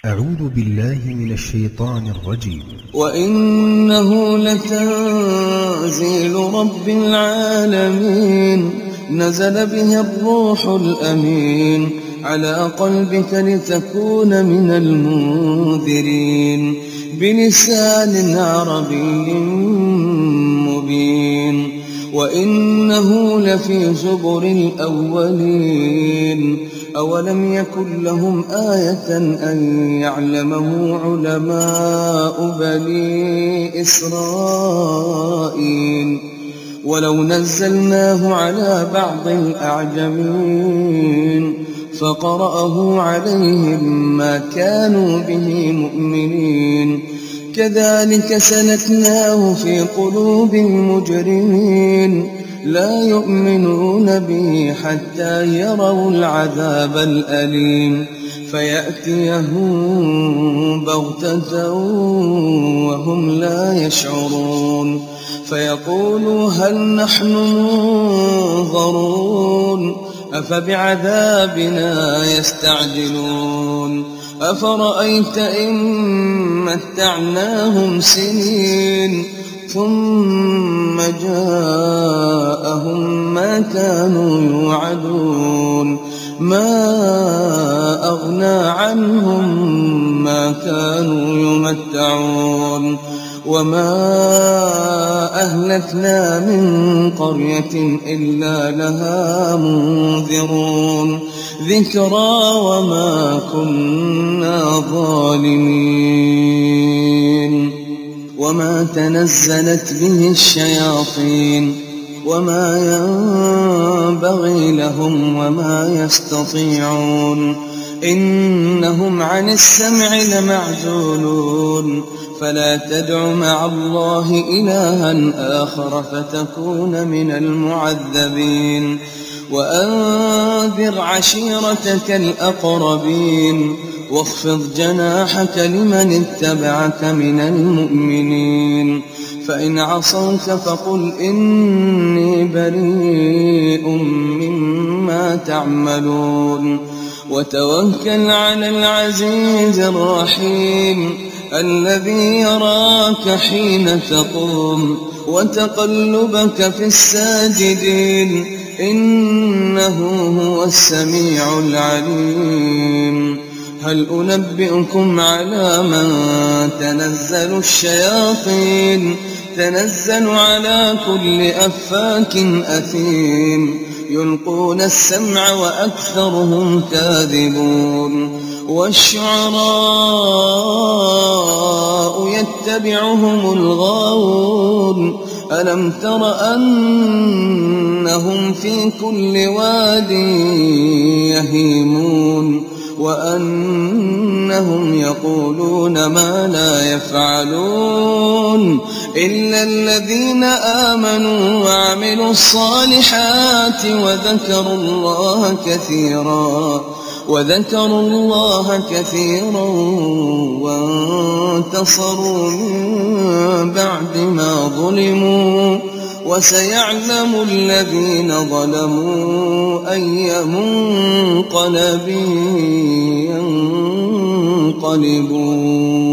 أعوذ بالله من الشيطان الرجيم. وإنه لتنزيل رب العالمين نزل به الروح الأمين على قلبك لتكون من المنذرين بلسان عربي مبين. وإنه لفي زبر الأولين أولم يكن لهم آية أن يعلمه علماء بني إسرائيل ولو نزلناه على بعض الأعجمين فقرأه عليهم ما كانوا به مؤمنين كذلك سلكناه في قلوب المجرمين لا يؤمنون به حتى يروا العذاب الأليم فيأتيهم بغتة وهم لا يشعرون فيقولوا هل نحن منظرون أفبعذابنا يستعجلون أفرأيت إن متعناهم سنين ثم جاءهم ما كانوا يوعدون ما أغنى عنهم ما كانوا يمتعون وما أهلكنا من قرية إلا لها منذرون ذكرى وما كنا ظالمين. وما تنزلت به الشياطين وما ينبغي لهم وما يستطيعون إنهم عن السمع لمعزولون فلا تدع مع الله إلها آخر فتكون من المعذبين. وأنذر عشيرتك الأقربين واخفض جناحك لمن اتبعك من المؤمنين فإن عصوك فقل إني بريء مما تعملون وتوكل على العزيز الرحيم الذي يراك حين تقوم وتقلبك في الساجدين إنه هو السميع العليم. هل أنبئكم على من تنزل الشياطين تنزل على كل أفاك أثيم يلقون السمع وأكثرهم كاذبون والشعراء يتبعهم الغاوون ألم تر أنهم في كل واد يهيمون وأنهم يقولون ما لا يفعلون إلا الذين آمنوا وعملوا الصالحات وذكروا الله كثيرا وانتصروا من بعد ما ظلموا وسيعلم الذين ظلموا أي منقلب ينقلبون.